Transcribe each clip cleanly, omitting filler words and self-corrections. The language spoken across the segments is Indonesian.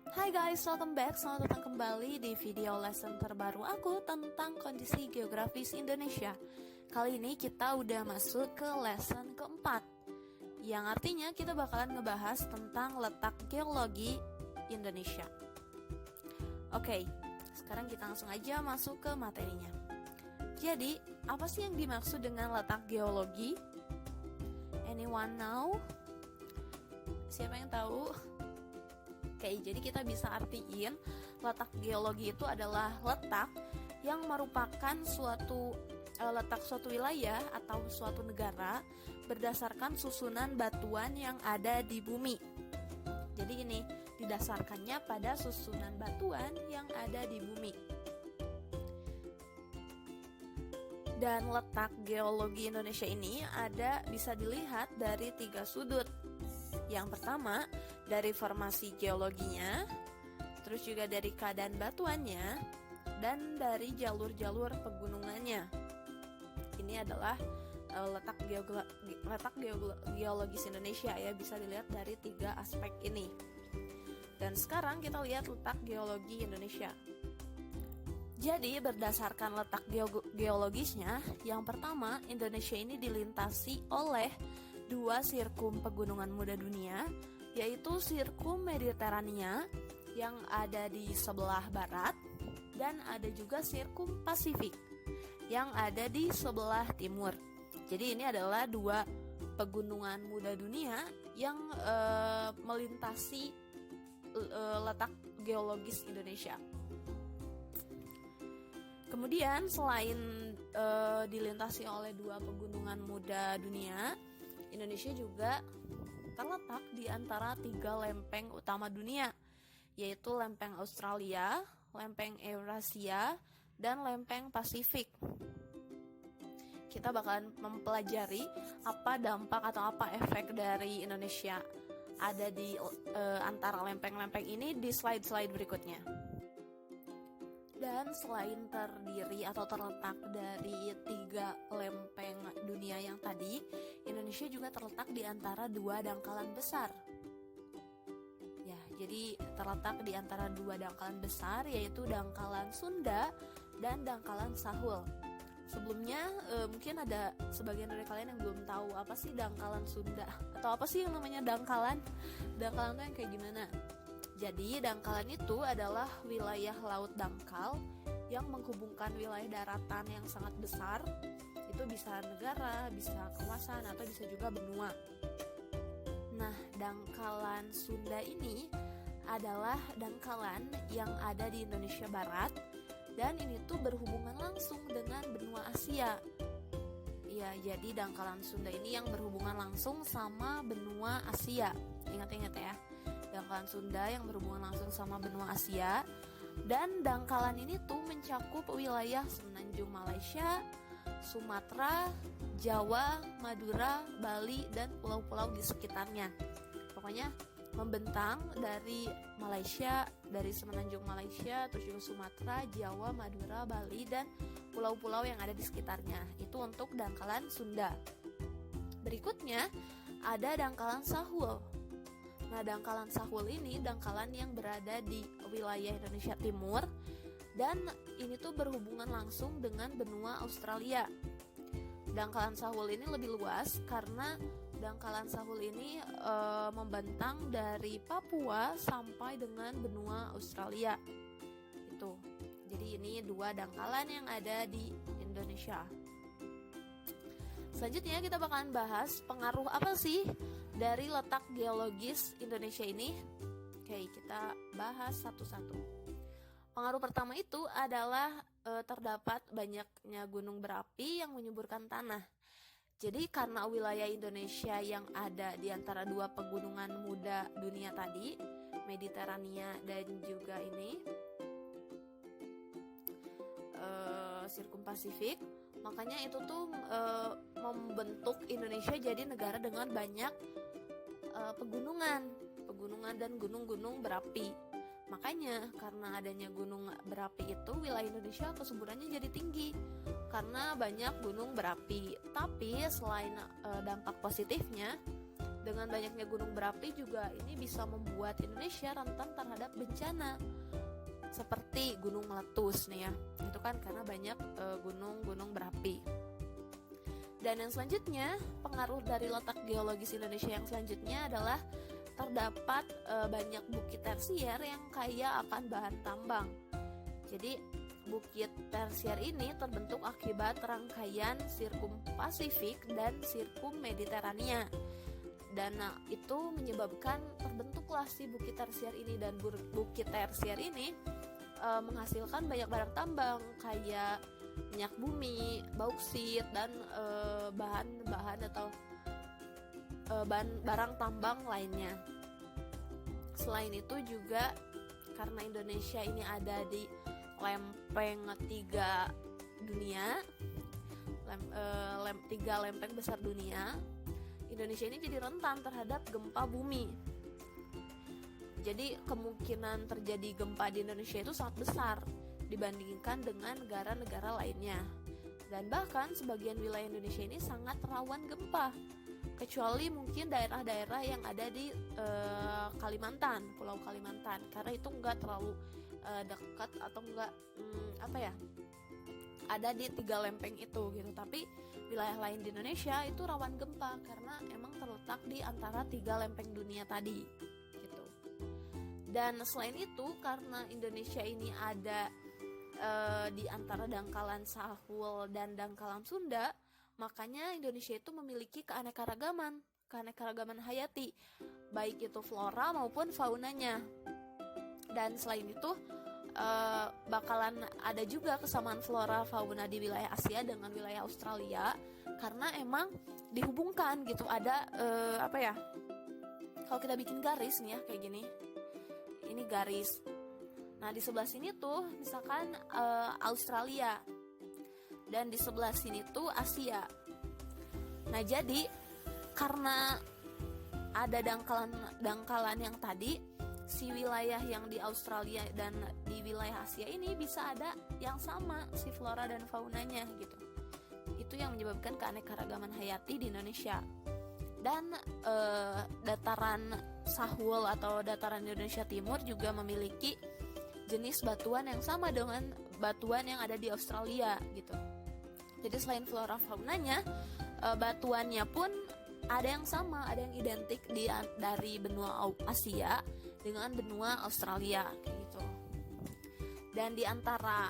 Hai guys, welcome back. Selamat datang kembali di video lesson terbaru aku tentang kondisi geografis Indonesia. Kali ini kita udah masuk ke lesson keempat, yang artinya kita bakalan ngebahas tentang letak geologi Indonesia. Oke, sekarang kita langsung aja masuk ke materinya. Jadi, apa sih yang dimaksud dengan letak geologi? Anyone know? Siapa yang tahu? Oke, jadi kita bisa artiin letak geologi itu adalah letak yang merupakan letak suatu wilayah atau suatu negara berdasarkan susunan batuan yang ada di bumi. Jadi ini didasarkannya pada susunan batuan yang ada di bumi. Dan letak geologi Indonesia ini bisa dilihat dari 3 sudut. Yang pertama, dari formasi geologinya, terus juga dari keadaan batuannya, dan dari jalur-jalur pegunungannya. Ini adalah letak geologis Indonesia ya, bisa dilihat dari 3 aspek ini. Dan sekarang kita lihat letak geologi Indonesia. Jadi berdasarkan letak geologisnya, yang pertama, Indonesia ini dilintasi oleh 2 sirkum pegunungan muda dunia, yaitu sirkum Mediterania yang ada di sebelah barat, dan ada juga sirkum Pasifik yang ada di sebelah timur. Jadi ini adalah 2 pegunungan muda dunia yang melintasi letak geologis Indonesia. Kemudian selain dilintasi oleh 2 pegunungan muda dunia, Indonesia juga terletak di antara 3 lempeng utama dunia, yaitu lempeng Australia, lempeng Eurasia, dan lempeng Pasifik. Kita bakalan mempelajari apa dampak atau apa efek dari Indonesia ada di antara lempeng-lempeng ini di slide-slide berikutnya. Dan selain terdiri atau terletak dari 3 lempeng dunia yang tadi, Indonesia juga terletak di antara 2 dangkalan besar. Ya, jadi terletak di antara 2 dangkalan besar, yaitu dangkalan Sunda dan dangkalan Sahul. Sebelumnya mungkin ada sebagian dari kalian yang belum tahu apa sih dangkalan Sunda, atau apa sih yang namanya dangkalan. Dangkalan itu yang kayak gimana? Jadi dangkalan itu adalah wilayah laut dangkal yang menghubungkan wilayah daratan yang sangat besar. Itu bisa negara, bisa kawasan, atau bisa juga benua. Nah, dangkalan Sunda ini adalah dangkalan yang ada di Indonesia Barat, dan ini tuh berhubungan langsung dengan benua Asia. Ya, jadi dangkalan Sunda ini yang berhubungan langsung sama benua Asia. Ingat-ingat ya. Dangkalan Sunda yang berhubungan langsung sama benua Asia. Dan dangkalan ini tuh mencakup wilayah semenanjung Malaysia, Sumatera, Jawa, Madura, Bali, dan pulau-pulau di sekitarnya. Pokoknya membentang dari Malaysia, dari semenanjung Malaysia, terus juga Sumatera, Jawa, Madura, Bali, dan pulau-pulau yang ada di sekitarnya. Itu untuk dangkalan Sunda. Berikutnya ada dangkalan Sahul. Nah, dangkalan Sahul ini dangkalan yang berada di wilayah Indonesia Timur, dan ini tuh berhubungan langsung dengan benua Australia. Dangkalan Sahul ini lebih luas karena dangkalan Sahul ini membentang dari Papua sampai dengan benua Australia. Itu. Jadi ini 2 dangkalan yang ada di Indonesia. Selanjutnya kita bakalan bahas pengaruh apa sih dari letak geologis Indonesia ini. Oke, kita bahas satu-satu. Pengaruh pertama itu adalah terdapat banyaknya gunung berapi yang menyuburkan tanah. Jadi karena wilayah Indonesia yang ada di antara 2 pegunungan muda dunia tadi, Mediterania dan juga ini Sirkum Pasifik, makanya itu tuh membentuk Indonesia jadi negara dengan banyak pegunungan dan gunung-gunung berapi. Makanya karena adanya gunung berapi itu, wilayah Indonesia kesuburannya jadi tinggi karena banyak gunung berapi. Tapi selain dampak positifnya, Dengan banyaknya gunung berapi juga ini bisa membuat Indonesia rentan terhadap bencana seperti gunung meletus nih ya. Itu kan karena banyak gunung-gunung berapi. Dan yang selanjutnya, pengaruh dari letak geologis Indonesia yang selanjutnya adalah terdapat banyak bukit tersier yang kaya akan bahan tambang. Jadi bukit tersier ini terbentuk akibat rangkaian sirkum Pasifik dan sirkum Mediterania. Dan itu menyebabkan terbentuklah si bukit tersier ini, dan bukit tersier ini menghasilkan banyak barang tambang kayak minyak bumi, bauksit, dan bahan-bahan atau barang tambang lainnya. Selain itu juga karena Indonesia ini ada di lempeng 3 dunia, 3 lempeng besar dunia, Indonesia ini jadi rentan terhadap gempa bumi. Jadi kemungkinan terjadi gempa di Indonesia itu sangat besar dibandingkan dengan negara-negara lainnya. Dan bahkan sebagian wilayah Indonesia ini sangat rawan gempa, kecuali mungkin daerah-daerah yang ada di Kalimantan, Pulau Kalimantan, karena itu nggak terlalu dekat atau nggak ada di 3 lempeng itu gitu. Tapi wilayah lain di Indonesia itu rawan gempa karena emang terletak di antara 3 lempeng dunia tadi gitu. Dan selain itu karena Indonesia ini ada di antara dangkalan Sahul dan dangkalan Sunda, makanya Indonesia itu memiliki keanekaragaman hayati, baik itu flora maupun faunanya. Dan selain itu bakalan ada juga kesamaan flora fauna di wilayah Asia dengan wilayah Australia, karena emang dihubungkan gitu. Ada kalau kita bikin garis nih ya kayak gini, ini garis. Nah di sebelah sini tuh misalkan Australia, dan di sebelah sini tuh Asia. Nah jadi karena ada dangkalan yang tadi, si wilayah yang di Australia dan di wilayah Asia ini bisa ada yang sama si flora dan faunanya gitu. Itu yang menyebabkan keanekaragaman hayati di Indonesia. Dan dataran Sahul atau dataran Indonesia Timur juga memiliki jenis batuan yang sama dengan batuan yang ada di Australia gitu. Jadi selain flora faunanya, batuannya pun ada yang sama, ada yang identik dari benua Asia dengan benua Australia kayak gitu. Dan di antara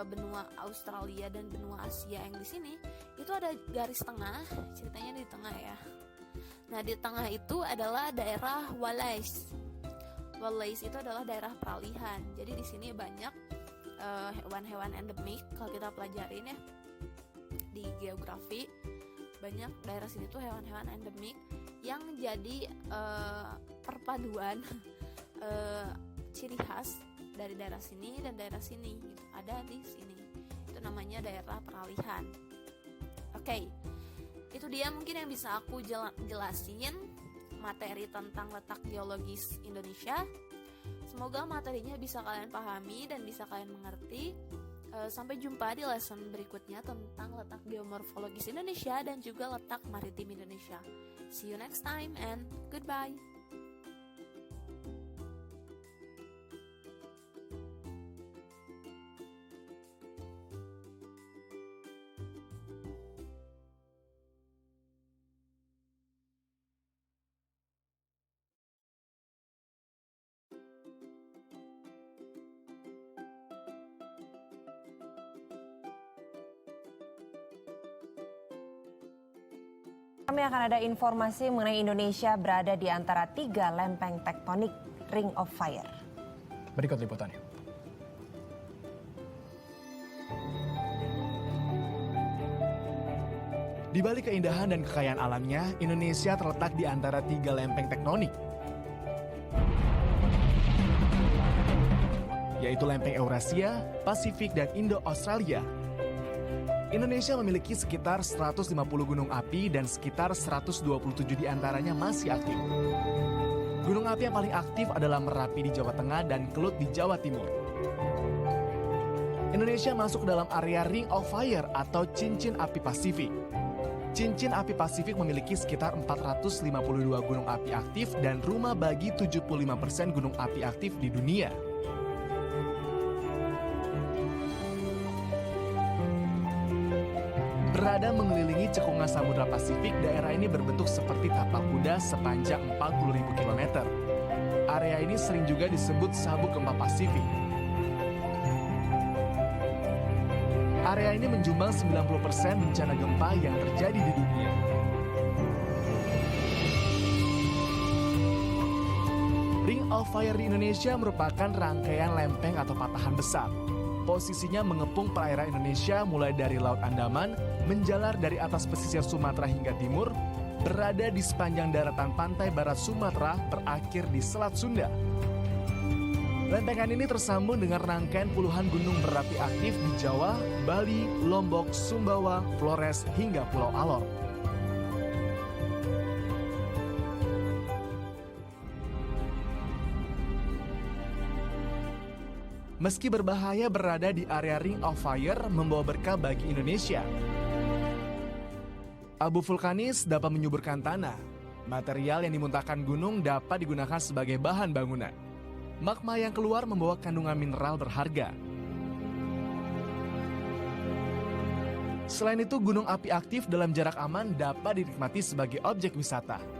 benua Australia dan benua Asia yang di sini itu ada garis tengah, ceritanya di tengah ya. Nah di tengah itu adalah daerah Wallace. Wallace itu adalah daerah peralihan. Jadi di sini banyak hewan-hewan endemik. Kalau kita pelajarin ya di geografi, banyak daerah sini tuh hewan-hewan endemik yang jadi perpaduan ciri khas dari daerah sini dan daerah sini gitu. Ada di sini. Itu namanya daerah peralihan. Oke. Itu dia mungkin yang bisa aku jelasin materi tentang letak geologis Indonesia. Semoga materinya bisa kalian pahami dan bisa kalian mengerti. Sampai jumpa di lesson berikutnya tentang letak geomorfologis Indonesia dan juga letak maritim Indonesia. See you next time and goodbye. Kami akan ada informasi mengenai Indonesia berada di antara 3 lempeng tektonik Ring of Fire. Berikut liputannya. Di balik keindahan dan kekayaan alamnya, Indonesia terletak di antara 3 lempeng tektonik, yaitu lempeng Eurasia, Pasifik, dan Indo-Australia. Indonesia memiliki sekitar 150 gunung api dan sekitar 127 diantaranya masih aktif. Gunung api yang paling aktif adalah Merapi di Jawa Tengah dan Kelut di Jawa Timur. Indonesia masuk dalam area Ring of Fire atau cincin api Pasifik. Cincin api Pasifik memiliki sekitar 452 gunung api aktif dan rumah bagi 75% gunung api aktif di dunia. Berada mengelilingi cekungan Samudra Pasifik, daerah ini berbentuk seperti tapak kuda sepanjang 40.000 km. Area ini sering juga disebut sabuk gempa Pasifik. Area ini menjumbang 90% bencana gempa yang terjadi di dunia. Ring of Fire di Indonesia merupakan rangkaian lempeng atau patahan besar. Posisinya mengepung perairan Indonesia mulai dari Laut Andaman, menjalar dari atas pesisir Sumatera hingga timur, berada di sepanjang daratan pantai barat Sumatera, berakhir di Selat Sunda. Lempengan ini tersambung dengan rangkaian puluhan gunung berapi aktif di Jawa, Bali, Lombok, Sumbawa, Flores, hingga Pulau Alor. Meski berbahaya berada di area Ring of Fire, membawa berkah bagi Indonesia. Abu vulkanis dapat menyuburkan tanah. Material yang dimuntahkan gunung dapat digunakan sebagai bahan bangunan. Magma yang keluar membawa kandungan mineral berharga. Selain itu, gunung api aktif dalam jarak aman dapat dinikmati sebagai objek wisata.